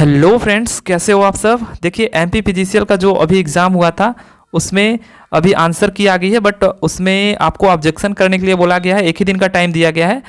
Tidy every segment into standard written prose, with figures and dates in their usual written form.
Hello friends, कैसे हो आप सब। देखिए एमपी फिजिशियल का जो अभी एग्ज़ाम हुआ था उसमें अभी आंसर की आ गई है, बट उसमें आपको ऑब्जेक्शन करने के लिए बोला गया है। एक ही दिन का टाइम दिया गया है,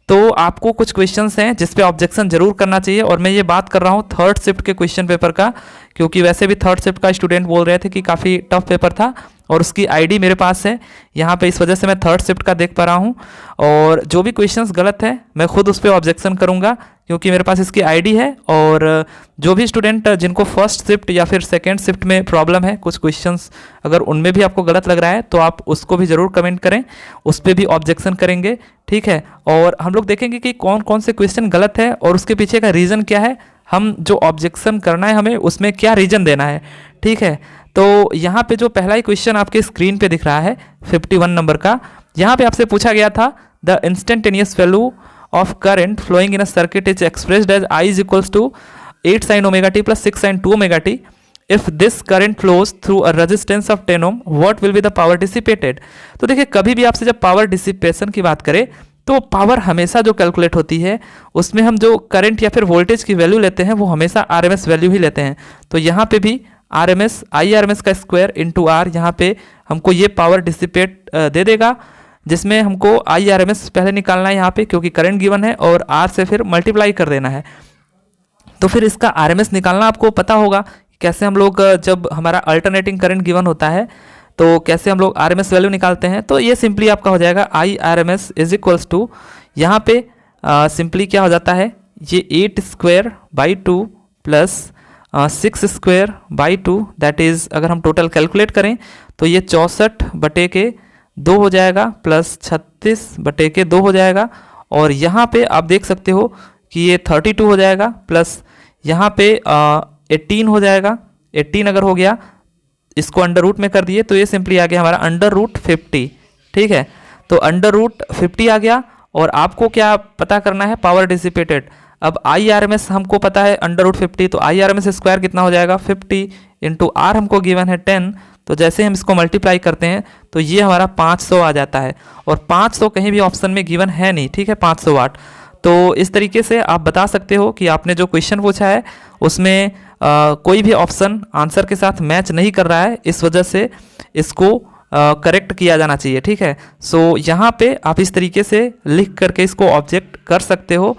तो आपको कुछ क्वेश्चंस हैं जिस पे ऑब्जेक्शन जरूर करना चाहिए। और मैं ये बात कर रहा हूँ थर्ड शिफ्ट के क्वेश्चन पेपर का, क्योंकि वैसे भी थर्ड शिफ्ट का स्टूडेंट बोल रहे थे कि काफ़ी टफ पेपर था और उसकी आईडी मेरे पास है यहाँ पे, इस वजह से मैं थर्ड शिफ्ट का देख पा रहा हूँ। और जो भी क्वेश्चंस गलत है मैं खुद उस पर ऑब्जेक्शन करूँगा, क्योंकि मेरे पास इसकी आईडी है। और जो भी स्टूडेंट जिनको फर्स्ट शिफ्ट या फिर सेकेंड शिफ्ट में प्रॉब्लम है, कुछ क्वेश्चंस अगर उनमें भी आपको गलत लग रहा है तो आप उसको भी ज़रूर कमेंट करें, उस पर भी ऑब्जेक्शन करेंगे, ठीक है। और हम लोग देखेंगे कि कौन कौन से क्वेश्चन गलत है और उसके पीछे का रीज़न क्या है, हम जो ऑब्जेक्शन करना है हमें उसमें क्या रीज़न देना है, ठीक है। तो यहाँ पे जो पहला ही क्वेश्चन आपके स्क्रीन पे दिख रहा है 51 नंबर का, यहाँ पे आपसे पूछा गया था the instantaneous value of current flowing in a circuit is expressed as I is equals to 8 sin omega t plus 6 sin 2 omega t. If this current flows through a resistance of 10 ohm what will be the power dissipated. तो देखिए कभी भी आपसे जब power dissipation की बात करें तो पावर हमेशा जो कैलकुलेट होती है उसमें हम जो करंट या फिर वोल्टेज की वैल्यू लेते हैं वो हमेशा RMS वैल्यू ही लेते हैं। तो यहाँ पे भी IRMS का स्क्वायर इंटू आर, यहाँ पे हमको ये पावर डिसिपेट दे देगा, जिसमें हमको IRMS पहले निकालना है यहाँ पे, क्योंकि करंट गिवन है, और R से फिर मल्टीप्लाई कर देना है। तो फिर इसका RMS निकालना आपको पता होगा कैसे हम लोग, जब हमारा अल्टरनेटिंग करंट गिवन होता है तो कैसे हम लोग RMS वैल्यू निकालते हैं। तो ये सिंपली आपका हो जाएगा IRMS इज इक्वल्स टू, यहाँ पे सिंपली क्या हो जाता है, ये 8 square by 2 plus 6 square by 2, that is अगर हम टोटल कैलकुलेट करें तो ये 64/2 हो जाएगा, प्लस 36/2 हो जाएगा। और यहाँ पे आप देख सकते हो कि ये 32 हो जाएगा, प्लस यहाँ पे 18 हो जाएगा। 18 अगर हो गया, इसको अंडर रूट में कर दिए तो ये सिंपली आ गया हमारा अंडर रूट 50, ठीक है। तो अंडर रूट 50 आ गया। और आपको क्या पता करना है, पावर डिसिपेटेड। अब IRMS हमको पता है अंडर रूट 50, तो IRMS स्क्वायर कितना हो जाएगा 50 इंटू आर हमको गिवन है 10। तो जैसे हम इसको मल्टीप्लाई करते हैं तो ये हमारा 500 आ जाता है, और 500 कहीं भी ऑप्शन में गिवन है नहीं, ठीक है, 500 वाट। तो इस तरीके से आप बता सकते हो कि आपने जो क्वेश्चन पूछा है उसमें कोई भी ऑप्शन आंसर के साथ मैच नहीं कर रहा है, इस वजह से इसको करेक्ट किया जाना चाहिए, ठीक है। सो यहाँ पे आप इस तरीके से लिख करके इसको ऑब्जेक्ट कर सकते हो।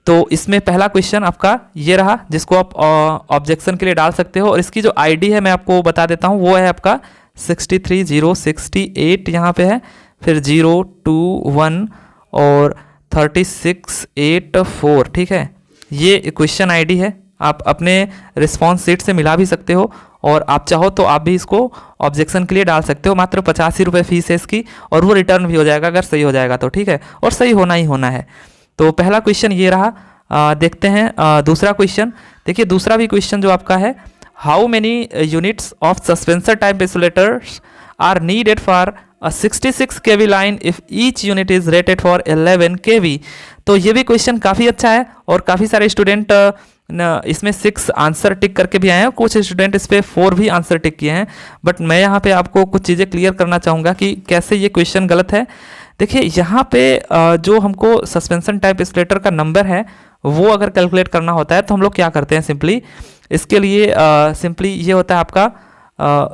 तो इसमें पहला क्वेश्चन आपका ये रहा, जिसको आप ऑब्जेक्शन के लिए डाल सकते हो। और इसकी जो आईडी है मैं आपको बता देता हूँ, वो है आपका 63068 यहाँ पे है, फिर 021 और 3684, ठीक है। ये क्वेश्चन आईडी है, आप अपने रिस्पॉन्स शीट से मिला भी सकते हो, और आप चाहो तो आप भी इसको ऑब्जेक्शन के लिए डाल सकते हो। मात्र 85 रुपये फीस है इसकी, और वो रिटर्न भी हो जाएगा अगर सही हो जाएगा तो, ठीक है। और सही होना ही होना है। तो पहला क्वेश्चन ये रहा। देखते हैं दूसरा क्वेश्चन। देखिए दूसरा भी क्वेश्चन जो आपका है, how many units of suspension type insulators are needed for a 66 kV line if each unit is rated for 11 kV। तो ये भी क्वेश्चन काफ़ी अच्छा है, और काफ़ी सारे स्टूडेंट इसमें 6 आंसर टिक करके भी आए हैं, कुछ स्टूडेंट इस पर 4 भी आंसर टिक किए हैं। बट मैं यहाँ पे आपको कुछ चीज़ें क्लियर करना चाहूँगा कि कैसे ये क्वेश्चन गलत है। देखिए यहाँ पे जो हमको सस्पेंशन टाइप इंसुलेटर का नंबर है वो अगर कैलकुलेट करना होता है तो हम लोग क्या करते हैं, सिंपली इसके लिए सिंपली ये होता है आपका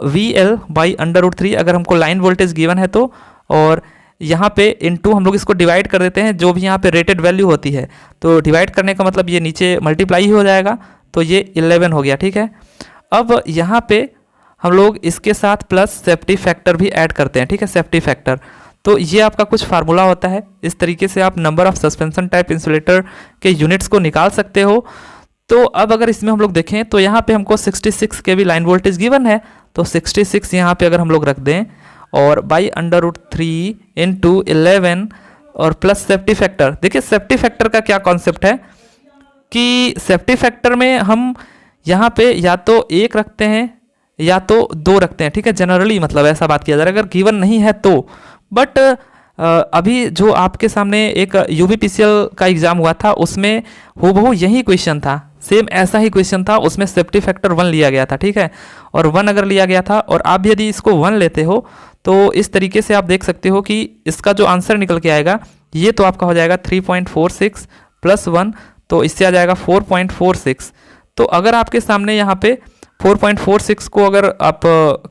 VL बाई अंडर रूट 3 अगर हमको लाइन वोल्टेज गिवन है तो, और यहाँ पे इनटू हम लोग इसको डिवाइड कर देते हैं जो भी यहाँ पे रेटेड वैल्यू होती है। तो डिवाइड करने का मतलब ये नीचे मल्टीप्लाई ही हो जाएगा, तो ये 11 हो गया, ठीक है। अब यहाँ पे हम लोग इसके साथ प्लस सेफ्टी फैक्टर भी ऐड करते हैं, ठीक है, सेफ्टी फैक्टर। तो ये आपका कुछ फार्मूला होता है, इस तरीके से आप number of suspension type insulator के यूनिट्स को निकाल सकते हो। तो अब अगर इसमें हम लोग देखें तो यहाँ पे हमको 66 kV लाइन वोल्टेज गिवन है, तो 66 यहाँ पे अगर हम लोग रख दें, और बाई अंडर रूट 3 इंटू 11 और प्लस सेफ्टी फैक्टर। देखिए सेफ्टी फैक्टर का क्या कॉन्सेप्ट है कि सेफ्टी फैक्टर में हम यहाँ पे या तो 1 रखते हैं या तो 2 रखते हैं, ठीक है, जनरली मतलब ऐसा बात किया जा रहा है अगर गिवन नहीं है तो। बट अभी जो आपके सामने एक UBPCL का एग्ज़ाम हुआ था उसमें हूबहू यही क्वेश्चन था, सेम ऐसा ही क्वेश्चन था, उसमें सेफ्टी फैक्टर 1 लिया गया था, ठीक है। और 1 अगर लिया गया था और आप भी यदि इसको 1 लेते हो तो इस तरीके से आप देख सकते हो कि इसका जो आंसर निकल के आएगा ये तो आपका हो जाएगा 3.46 प्लस 1, तो इससे आ जाएगा 4.46। तो अगर आपके सामने यहाँ पे 4.46 को अगर आप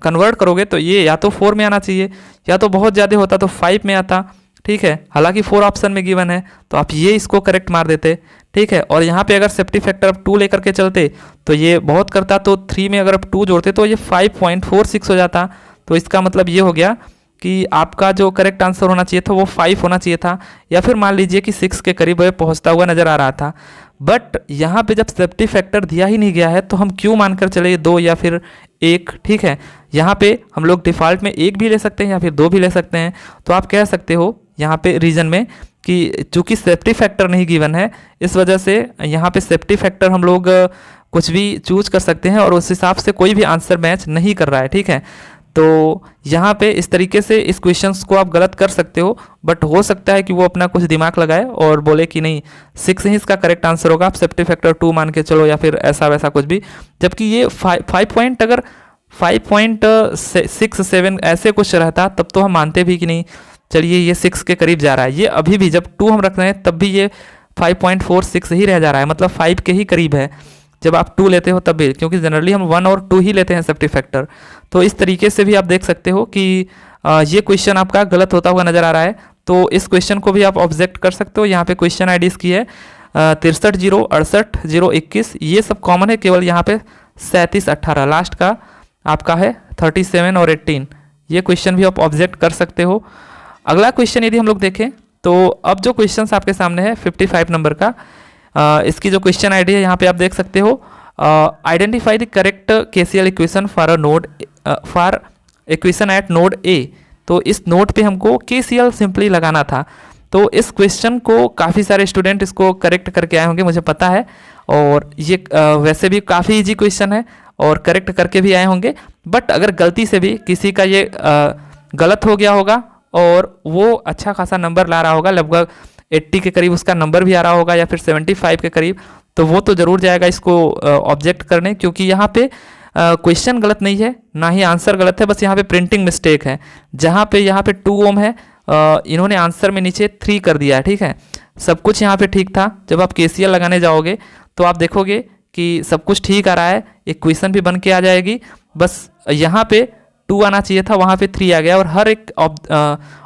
कन्वर्ट करोगे तो ये या तो 4 में आना चाहिए, या तो बहुत ज़्यादा होता तो 5 में आता, ठीक है। हालांकि 4 ऑप्शन में गिवन है, तो आप ये इसको करेक्ट मार देते, ठीक है। और यहाँ पे अगर सेफ्टी फैक्टर आप 2 लेकर के चलते तो ये बहुत करता, तो 3 में अगर आप 2 जोड़ते तो ये 5.46 हो जाता। तो इसका मतलब ये हो गया कि आपका जो करेक्ट आंसर होना चाहिए था वो 5 होना चाहिए था, या फिर मान लीजिए कि 6 के करीब पहुंचता हुआ नज़र आ रहा था। बट यहाँ पे जब सेफ्टी फैक्टर दिया ही नहीं गया है तो हम क्यों मानकर चले 2 या फिर 1, ठीक है। यहाँ पे हम लोग डिफ़ॉल्ट में 1 भी ले सकते हैं या फिर 2 भी ले सकते हैं। तो आप कह सकते हो यहाँ पे रीजन में कि चूँकि सेफ्टी फैक्टर नहीं गिवन है, इस वजह से यहाँ पे सेफ्टी फैक्टर हम लोग कुछ भी चूज कर सकते हैं और उस हिसाब से कोई भी आंसर मैच नहीं कर रहा है, ठीक है। तो यहाँ पे इस तरीके से इस क्वेश्चंस को आप गलत कर सकते हो, बट हो सकता है कि वो अपना कुछ दिमाग लगाए और बोले कि नहीं 6 ही इसका करेक्ट आंसर होगा, आप सेफ्टी फैक्टर 2 मान के चलो, या फिर ऐसा वैसा कुछ भी। जबकि ये 5 पॉइंट अगर 5.67 ऐसे कुछ रहता तब तो हम मानते भी कि नहीं चलिए ये 6 के करीब जा रहा है। ये अभी भी जब 2 हम रख रहे हैं तब भी ये 5.46 ही रह जा रहा है, मतलब 5 के ही करीब है जब आप 2 लेते हो तब भी, क्योंकि जनरली हम 1 और 2 ही लेते हैं सेफ्टी फैक्टर। तो इस तरीके से भी आप देख सकते हो कि ये क्वेश्चन आपका गलत होता हुआ नज़र आ रहा है। तो इस क्वेश्चन को भी आप ऑब्जेक्ट कर सकते हो। यहाँ पे क्वेश्चन आई डी इसकी है 63-0-68-0-21, ये सब कॉमन है, केवल यहाँ पे 37-18 लास्ट का आपका है 37 और 18, ये क्वेश्चन भी आप ऑब्जेक्ट कर सकते हो। अगला क्वेश्चन यदि हम लोग देखें तो अब जो क्वेश्चन आपके सामने है 55 नंबर का, इसकी जो क्वेश्चन आईडी है यहाँ पे आप देख सकते हो, identify the correct KCL equation for a node for equation eight node A. तो इस नोड पे हमको केसीएल सिंपली लगाना था। तो इस क्वेश्चन को काफ़ी सारे स्टूडेंट इसको करेक्ट करके आए होंगे, मुझे पता है, और ये वैसे भी काफ़ी इजी क्वेश्चन है और करेक्ट करके भी आए होंगे। बट अगर गलती से भी किसी का ये गलत हो गया होगा और वो अच्छा खासा नंबर ला रहा होगा, लगभग 80 के करीब उसका नंबर भी आ रहा होगा या फिर 75 के करीब, तो वो तो ज़रूर जाएगा इसको ऑब्जेक्ट करने, क्योंकि यहाँ पे क्वेश्चन गलत नहीं है, ना ही आंसर गलत है, बस यहाँ पे प्रिंटिंग मिस्टेक है। जहाँ पे यहाँ पे 2 ओम है, इन्होंने आंसर में नीचे 3 कर दिया है, ठीक है। सब कुछ यहाँ पे ठीक था। जब आप केसीएल लगाने जाओगे तो आप देखोगे कि सब कुछ ठीक आ रहा है, इक्वेशन भी बन के आ जाएगी, बस यहाँ पे 2 आना चाहिए था, वहाँ पे 3 आ गया, और हर एक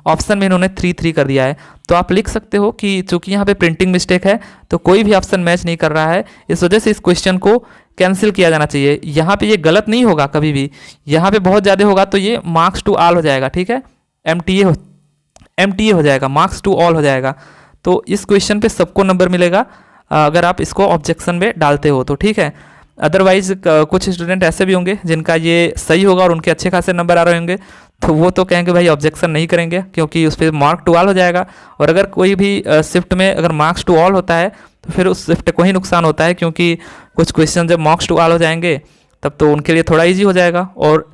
ऑप्शन में इन्होंने 3 कर दिया है। तो आप लिख सकते हो कि चूंकि यहाँ पे प्रिंटिंग मिस्टेक है तो कोई भी ऑप्शन मैच नहीं कर रहा है, इस वजह से इस क्वेश्चन को कैंसिल किया जाना चाहिए। यहाँ पे ये गलत नहीं होगा कभी भी, यहाँ पे बहुत ज़्यादा होगा तो ये मार्क्स टू ऑल हो जाएगा, ठीक है, MTA हो जाएगा, मार्क्स टू ऑल हो जाएगा। तो इस क्वेश्चन पे सबको नंबर मिलेगा अगर आप इसको ऑब्जेक्शन में डालते हो तो, ठीक है। अदरवाइज कुछ स्टूडेंट ऐसे भी होंगे जिनका ये सही होगा और उनके अच्छे खासे नंबर आ रहे होंगे, तो वो तो कहेंगे भाई ऑब्जेक्शन नहीं करेंगे, क्योंकि उस पर मार्क टू ऑल हो जाएगा। और अगर कोई भी शिफ्ट में अगर मार्क्स टू ऑल होता है तो फिर उस शिफ्ट को ही नुकसान होता है, क्योंकि कुछ क्वेश्चन जब मार्क्स टू ऑल हो जाएंगे तब तो उनके लिए थोड़ा ईजी हो जाएगा। और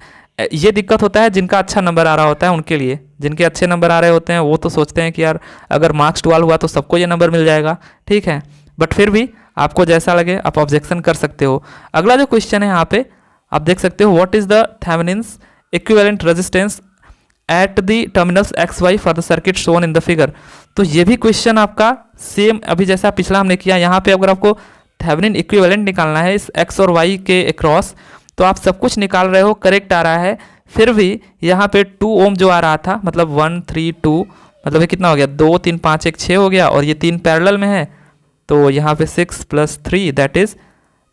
ये दिक्कत होता है जिनका अच्छा नंबर आ रहा होता है उनके लिए, जिनके अच्छे नंबर आ रहे होते हैं वो तो सोचते हैं कि यार अगर मार्क्स टू ऑल हुआ तो सबको ये नंबर मिल जाएगा, ठीक है। बट फिर भी आपको जैसा लगे आप ऑब्जेक्शन कर सकते हो। अगला जो क्वेश्चन है यहाँ पे आप देख सकते हो, what is the Thevenin's equivalent resistance at the terminals XY for the circuit shown in the figure. तो ये भी क्वेश्चन आपका सेम अभी जैसा पिछला हमने किया, यहाँ पे अगर आपको थेवेनिन इक्विवेलेंट निकालना है इस X और Y के अक्रॉस, तो आप सब कुछ निकाल रहे हो, करेक्ट आ रहा है, फिर भी यहाँ पे 2 ओम जो आ रहा था, मतलब 1 3 2, मतलब ये कितना हो गया, 2 3 5 1 6 हो गया, और ये 3 पैरेलल में है, तो यहाँ पे 6 + 3 दैट इज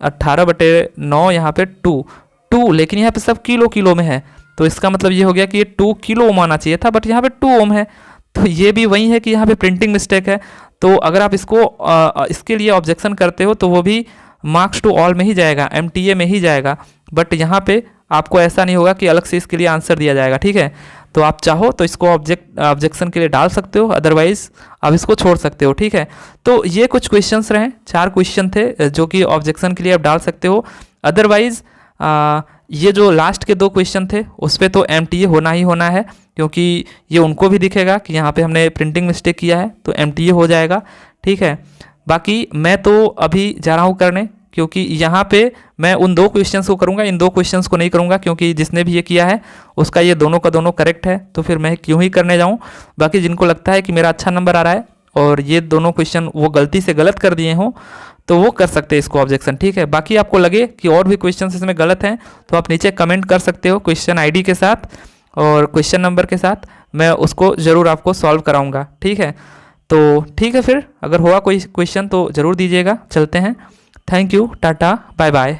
18/9, यहाँ पे 2, लेकिन यहाँ पे सब किलो में है, तो इसका मतलब ये हो गया कि ये 2 किलो ओम आना चाहिए था, बट यहाँ पे 2 ओम है। तो ये भी वही है कि यहाँ पे प्रिंटिंग मिस्टेक है। तो अगर आप इसको इसके लिए ऑब्जेक्शन करते हो तो वो भी मार्क्स टू ऑल में ही जाएगा, MTA में ही जाएगा, बट यहाँ पे आपको ऐसा नहीं होगा कि अलग से इसके लिए आंसर दिया जाएगा, ठीक है। तो आप चाहो तो इसको ऑब्जेक्शन के लिए डाल सकते हो, अदरवाइज आप इसको छोड़ सकते हो, ठीक है। तो ये कुछ क्वेश्चंस रहे, 4 क्वेश्चन थे जो कि ऑब्जेक्शन के लिए आप डाल सकते हो। अदरवाइज ये जो लास्ट के 2 क्वेश्चन थे उस पर तो MTA होना ही होना है, क्योंकि ये उनको भी दिखेगा कि यहाँ पे हमने प्रिंटिंग मिस्टेक किया है, तो MTA हो जाएगा, ठीक है। बाकी मैं तो अभी जा रहा हूँ करने, क्योंकि यहाँ पे मैं उन 2 क्वेश्चंस को करूँगा, इन 2 क्वेश्चंस को नहीं करूँगा, क्योंकि जिसने भी ये किया है उसका ये दोनों का दोनों करेक्ट है, तो फिर मैं क्यों ही करने जाऊँ। बाकी जिनको लगता है कि मेरा अच्छा नंबर आ रहा है और ये दोनों क्वेश्चन वो गलती से गलत कर दिए हों, तो वो कर सकते हैं इसको ऑब्जेक्शन, ठीक है। बाकी आपको लगे कि और भी क्वेश्चन इसमें गलत हैं तो आप नीचे कमेंट कर सकते हो क्वेश्चन आईडी के साथ और क्वेश्चन नंबर के साथ, मैं उसको ज़रूर आपको सॉल्व कराऊंगा, ठीक है। तो ठीक है, फिर अगर हुआ कोई क्वेश्चन तो ज़रूर दीजिएगा। चलते हैं, thank you, tata, bye bye.